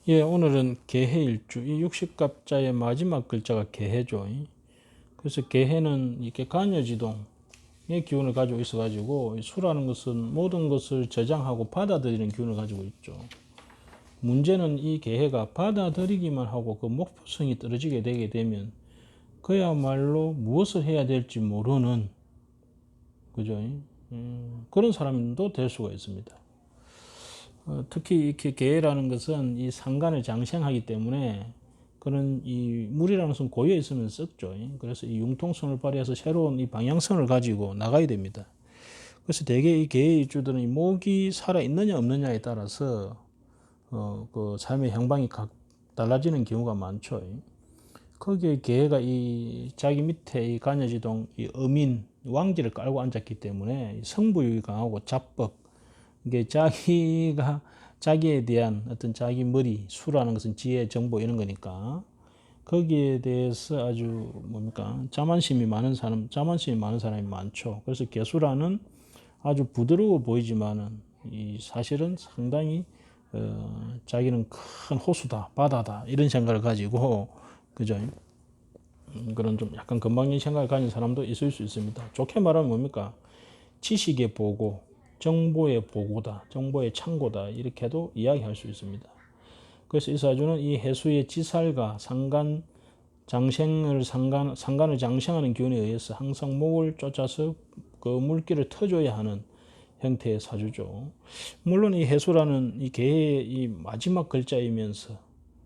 예, 오늘은 개해일주, 이 육식갑자의 마지막 글자가 개해죠. 그래서 개해는 이렇게 간여지동의 기운을 가지고 있어가지고, 수라는 것은 모든 것을 저장하고 받아들이는 기운을 가지고 있죠. 문제는 이 개해가 받아들이기만 하고 그 목표성이 떨어지게 되게 되면 그야말로 무엇을 해야 될지 모르는, 그죠? 그런 사람도 될 수가 있습니다. 특히 이렇게 계라는 것은 이 상간을 장생하기 때문에 그런 이 물이라는 것은 고여 있으면 썩죠. 그래서 이 융통성을 발휘해서 새로운 이 방향성을 가지고 나가야 됩니다. 그래서 대개 이 계의 일주들은 이 목이 살아 있느냐 없느냐에 따라서 그 삶의 향방이 달라지는 경우가 많죠. 거기에 계가 이 자기 밑에 이 간여지동 이 어민 왕지를 깔고 앉았기 때문에 성부욕이 강하고 자뻑, 이게 자기에 대한 어떤 자기 머리, 수라는 것은 지혜, 정보 이런 거니까 거기에 대해서 아주 뭡니까 자만심이 많은 사람이 많죠. 그래서 개수라는 아주 부드러워 보이지만은 이 사실은 상당히 자기는 큰 호수다, 바다다 이런 생각을 가지고 그죠? 그런 좀 약간 건방진 생각을 가진 사람도 있을 수 있습니다. 좋게 말하면 뭡니까? 지식의 보고, 정보의 보고다, 정보의 창고다 이렇게도 이야기할 수 있습니다. 그래서 이 사주는 이 해수의 지살과 상간을 장생하는 기운에 의해서 항상 목을 쫓아서 그 물기를 터줘야 하는 형태의 사주죠. 물론 이 해수라는 이 개의 이 마지막 글자이면서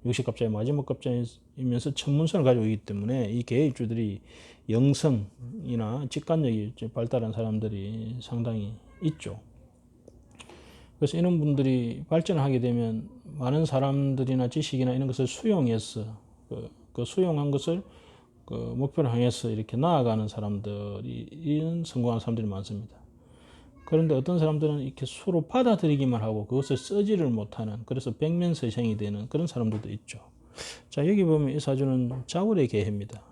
육식갑자의 마지막 글자이면서 천문선을 가지고 있기 때문에 이 개의 일주들이 영성이나 직관력이 발달한 사람들이 상당히 있죠. 그래서 이런 분들이 발전을 하게 되면 많은 사람들이나 지식이나 이런 것을 수용해서 그 수용한 것을 그 목표를 향해서 이렇게 나아가는 사람들이 이런 성공한 사람들이 많습니다. 그런데 어떤 사람들은 이렇게 수로 받아들이기만 하고 그것을 쓰지를 못하는, 그래서 백면서생이 되는 그런 사람들도 있죠. 자, 여기 보면 이 사주는 자월의 개해입니다.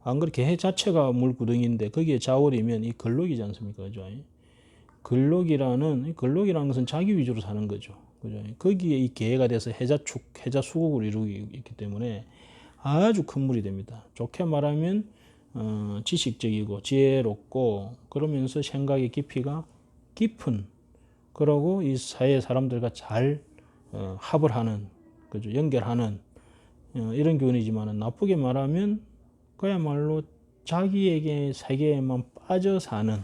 안 그래 개해 자체가 물구덩이인데 거기에 자월이면 이 걸록이지 않습니까? 그죠? 근록이라는 것은 자기 위주로 사는 거죠. 그죠? 거기에 이 계가 돼서 해자축, 해자수국을 이루고 있기 때문에 아주 큰 물이 됩니다. 좋게 말하면 지식적이고 지혜롭고 그러면서 생각의 깊이가 깊은, 그러고 이 사회 사람들과 잘 합을 하는, 그죠? 연결하는 이런 기운이지만 나쁘게 말하면 그야말로 자기에게 세계에만 빠져 사는,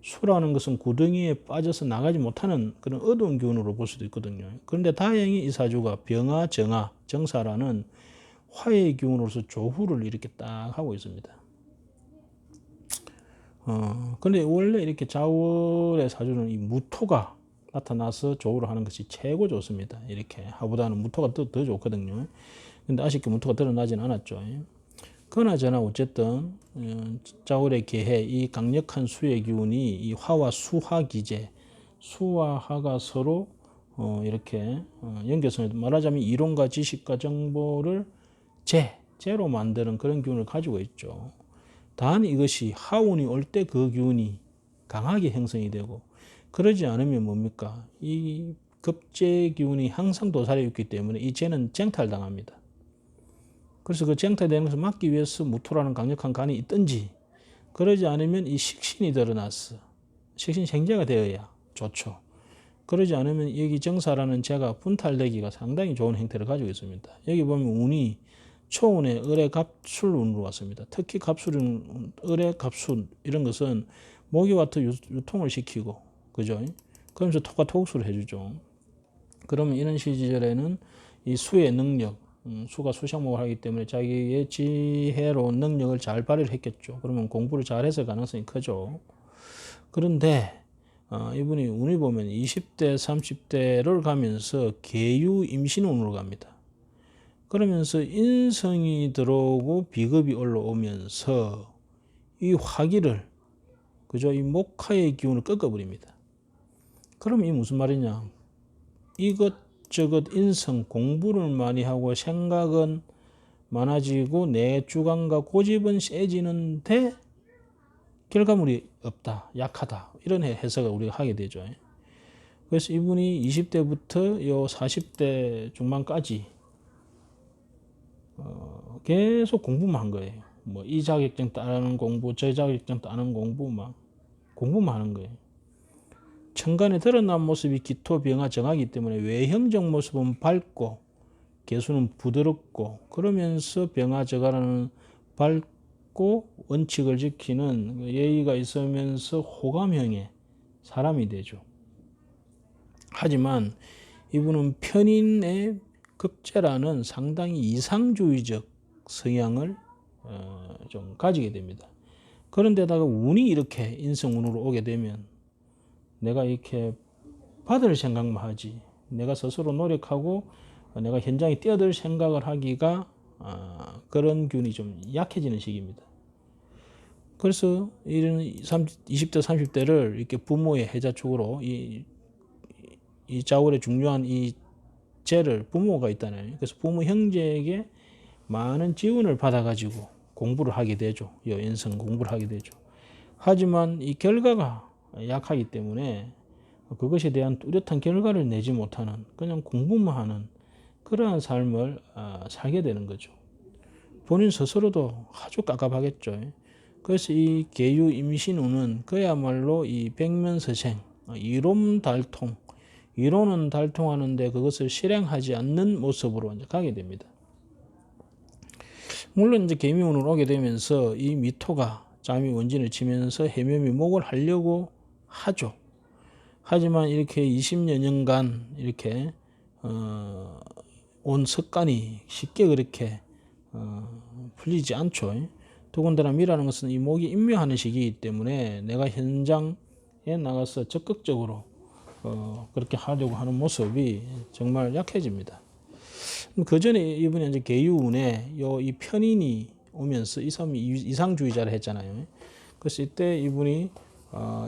수라는 것은 구덩이에 빠져서 나가지 못하는 그런 어두운 기운으로 볼 수도 있거든요. 그런데 다행히 이 사주가 병화, 정화, 정사라는 화의 기운으로서 조후를 이렇게 딱 하고 있습니다. 근데 원래 이렇게 자월의 사주는 이 무토가 나타나서 조후를 하는 것이 최고 좋습니다. 이렇게 하보다는 무토가 더 좋거든요. 근데 아쉽게 무토가 드러나진 않았죠. 그나저나 어쨌든 자월의 개해, 이 강력한 수의 기운이 이 화와 수화 기제, 수와 화가 서로 이렇게 연결성을, 말하자면 이론과 지식과 정보를 제로 만드는 그런 기운을 가지고 있죠. 단 이것이 하운이 올 때 그 기운이 강하게 형성이 되고, 그러지 않으면 뭡니까? 이 급제 기운이 항상 도사리에 있기 때문에 이 재는 쟁탈당합니다. 그래서 그 쟁탈되는 것을 막기 위해서 무토라는 강력한 간이 있든지, 그러지 않으면 이 식신이 드러났어. 식신 생재가 되어야 좋죠. 그러지 않으면 여기 정사라는 재가 분탈되기가 상당히 좋은 형태를 가지고 있습니다. 여기 보면 운이 초운에 을의 갑술운으로 왔습니다. 특히 갑술은 을의 갑술 이런 것은 목이와트 유통을 시키고, 그죠? 그러면서 토가 토국수를 해주죠. 그러면 이런 시절에는 이 수의 능력, 수가 수상목을 하기 때문에 자기의 지혜로운 능력을 잘 발휘를 했겠죠. 그러면 공부를 잘해서 가능성이 크죠. 그런데 이분이 운이 보면 20대, 30대를 가면서 계유 임신운으로 갑니다. 그러면서 인성이 들어오고 비급이 올라오면서 이 화기를, 그죠? 이 목화의 기운을 꺾어버립니다. 그러면 이 무슨 말이냐? 이것저것 인성, 공부를 많이 하고 생각은 많아지고 내 주관과 고집은 세지는데 결과물이 없다, 약하다 이런 해석을 우리가 하게 되죠. 그래서 이분이 20대부터 요 40대 중반까지 계속 공부만 한 거예요. 뭐 이 자격증 따는 공부, 저 자격증 따는 공부, 막 공부만 하는 거예요. 천간에 드러난 모습이 기토 병화 정하기 때문에 외형적 모습은 밝고 개수는 부드럽고 그러면서 병화 정화라는 밝고 원칙을 지키는 예의가 있으면서 호감형의 사람이 되죠. 하지만 이분은 편인의 극제라는 상당히 이상주의적 성향을 좀 가지게 됩니다. 그런데다가 운이 이렇게 인성운으로 오게 되면 내가 이렇게 받을 생각만 하지 내가 스스로 노력하고 내가 현장에 뛰어들 생각을 하기가 그런 균이 좀 약해지는 시기입니다. 그래서 이런 20대 30대를 이렇게 부모의 해자축으로 이 자월의 중요한 이 재를 부모가 있다네요. 그래서 부모 형제에게 많은 지원을 받아가지고 공부를 하게 되죠. 여인성 공부를 하게 되죠. 하지만 이 결과가 약하기 때문에 그것에 대한 뚜렷한 결과를 내지 못하는 그냥 공부만 하는 그러한 삶을 살게 되는 거죠. 본인 스스로도 아주 깝깝하겠죠. 그래서 이 계유 임신운은 그야말로 이 백면서생, 이론달통, 이론은 달통하는데 그것을 실행하지 않는 모습으로 이제 가게 됩니다. 물론 이제 개미운으로 오게 되면서 이 미토가 잠이 원진을 치면서 해묘미 목을 하려고 하죠. 하지만 이렇게 20여 년간 이렇게 온 습관이 쉽게 그렇게 풀리지 않죠. 더군다나 미라는 것은 이 목이 임묘하는 시기이기 때문에 내가 현장에 나가서 적극적으로 그렇게 하려고 하는 모습이 정말 약해집니다. 그 전에 이분이 이제 계유운에 이 편인이 오면서 이 사람이 이상주의자를 했잖아요. 그래서 이때 이분이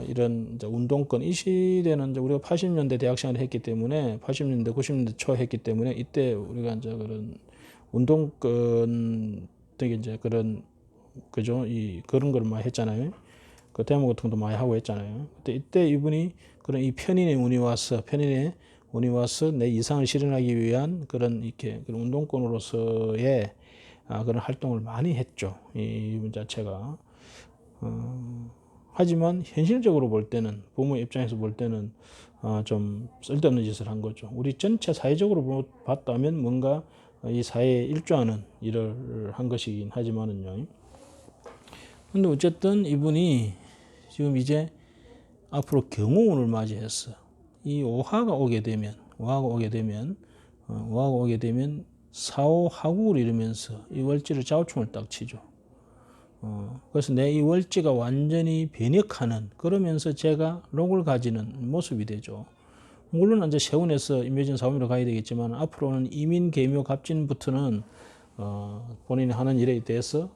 이런 이제 운동권 이 시대는 이제 우리가 80년대 대학 생활을 했기 때문에 80년대 90년대 초 했기 때문에 이때 우리가 이제 그런 운동권 되게 이제 그런 그죠 그런 걸 많이 했잖아요. 그 데모 같은 것도 많이 하고 했잖아요. 그때 이때 이분이 그런 이 편인의 운이 와서 내 이상을 실현하기 위한 그런 이렇게 그런 운동권으로서의 그런 활동을 많이 했죠. 이분 자체가. 하지만 현실적으로 볼 때는 부모 입장에서 볼 때는 좀 쓸데없는 짓을 한 거죠. 우리 전체 사회적으로 봤다면 뭔가 이 사회에 일조하는 일을 한 것이긴 하지만은요. 근데 어쨌든 이분이 지금 이제 앞으로 경호운을 맞이했어. 이 오화가 오게 되면 사오하구를 이루면서 이 월지를 좌우충을 딱 치죠. 그래서 내 이 월지가 완전히 변혁하는 그러면서 제가 록을 가지는 모습이 되죠. 물론 이제 세운에서 임묘진 사오미로 가야 되겠지만 앞으로는 이민 계묘 갑진부터는 본인이 하는 일에 대해서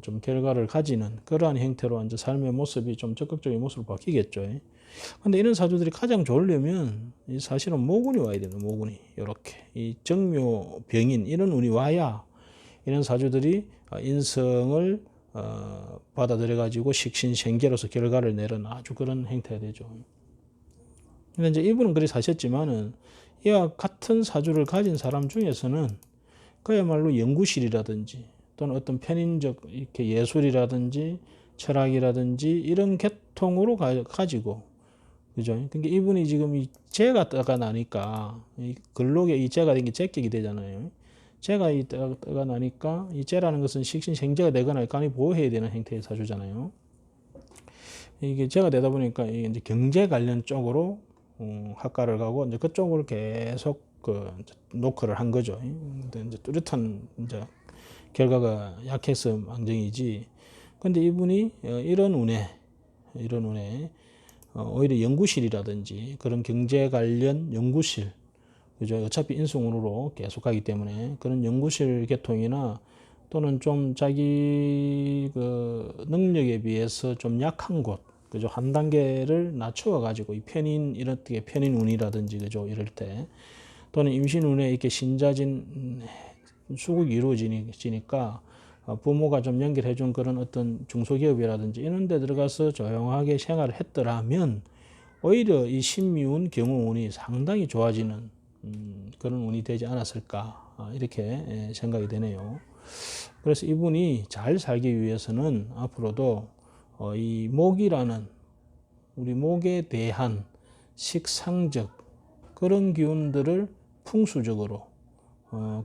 좀 결과를 가지는 그러한 형태로 이제 삶의 모습이 좀 적극적인 모습으로 바뀌겠죠. 근데 이런 사주들이 가장 좋으려면 사실은 모군이 와야 되는 모군이 이렇게 이 정묘 병인 이런 운이 와야 이런 사주들이 인성을 받아들여 가지고 식신생계로서 결과를 내는 아주 그런 행태가 되죠. 근데 이제 이분은 그리 사셨지만은 이와 같은 사주를 가진 사람 중에서는 그야말로 연구실이라든지 또는 어떤 편인적 이렇게 예술이라든지 철학이라든지 이런 계통으로 가지고 그죠? 그러니까 이분이 지금 이 재가 떠가 나니까 이 근록에 이 재가 된 게 재격이 되잖아요. 재가 이 떠가 나니까 이 재라는 것은 식신생재가 되거나 간이 보호해야 되는 형태의 사주잖아요. 이게 재가 되다 보니까 이제 경제 관련 쪽으로 학과를 가고 이제 그쪽으로 계속 그 노크를 한 거죠. 근데 이제 뚜렷한 이제 결과가 약해서 망정이지. 근데 이분이 이런 운에 오히려 연구실이라든지 그런 경제 관련 연구실, 그죠? 어차피 인수운으로 계속 가기 때문에 그런 연구실 계통이나 또는 좀 자기 그 능력에 비해서 좀 약한 곳, 그죠? 한 단계를 낮추어 가지고 이 이렇게 편인운이라든지 그죠? 이럴 때 또는 임신운에 이렇게 신자진 수국이 이루어지니까 부모가 좀 연결해준 그런 어떤 중소기업이라든지 이런 데 들어가서 조용하게 생활을 했더라면 오히려 이 신미운 경우운이 상당히 좋아지는 그런 운이 되지 않았을까 이렇게 생각이 되네요. 그래서 이분이 잘 살기 위해서는 앞으로도 이 목이라는 우리 목에 대한 식상적 그런 기운들을 풍수적으로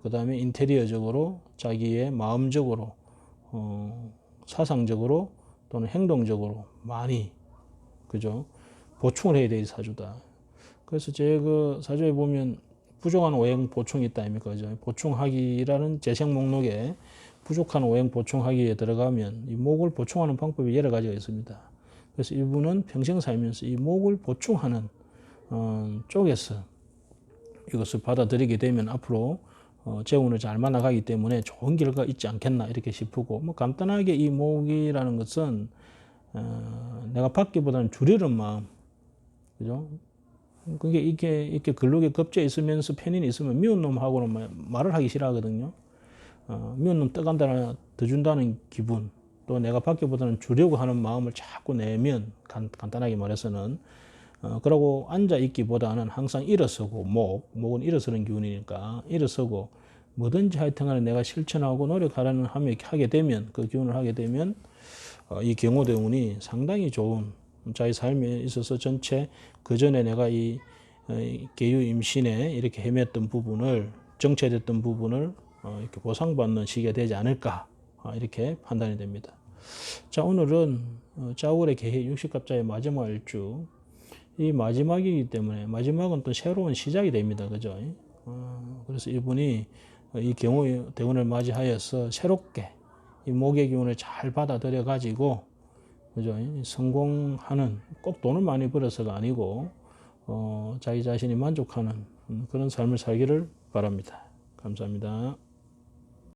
그 다음에 인테리어적으로 자기의 마음적으로 사상적으로 또는 행동적으로 많이 그죠 보충을 해야 될 사주다. 그래서 제 그 사주에 보면 부족한 오행 보충이 있다 아닙니까? 그죠? 보충하기라는 재생 목록에 부족한 오행 보충하기에 들어가면 이 목을 보충하는 방법이 여러 가지가 있습니다. 그래서 이분은 평생 살면서 이 목을 보충하는 쪽에서 이것을 받아들이게 되면 앞으로 재운을 잘 만나가기 때문에 좋은 결과가 있지 않겠나 이렇게 싶고 뭐 간단하게 이 목이라는 것은 내가 받기보다는 주려는 마음 그죠? 그게 이렇게 근록에 겹쳐 있으면서 편인이 있으면 미운 놈하고는 말을 하기 싫어하거든요. 미운 놈 떠간다나 더 준다는 기분 또 내가 받기보다는 주려고 하는 마음을 자꾸 내면 간단하게 말해서는 그러고 앉아 있기보다는 항상 일어서고 목은 일어서는 기운이니까 일어서고 뭐든지 하여튼간에 내가 실천하고 노력하려는 하게 되면 그 기운을 하게 되면 이 경호대운이 상당히 좋은 자기 삶에 있어서 전체 그 전에 내가 이 계유 임신에 이렇게 헤맸던 부분을 정체됐던 부분을 이렇게 보상받는 시기가 되지 않을까 이렇게 판단이 됩니다. 자 오늘은 짜울의 개해 60갑자의 마지막 일주 이 마지막이기 때문에 마지막은 또 새로운 시작이 됩니다. 그죠? 그래서 이분이 이 경우 대운을 맞이하여서 새롭게 이 목의 기운을 잘 받아들여 가지고 그죠? 성공하는 꼭 돈을 많이 벌어서가 아니고 자기 자신이 만족하는 그런 삶을 살기를 바랍니다. 감사합니다.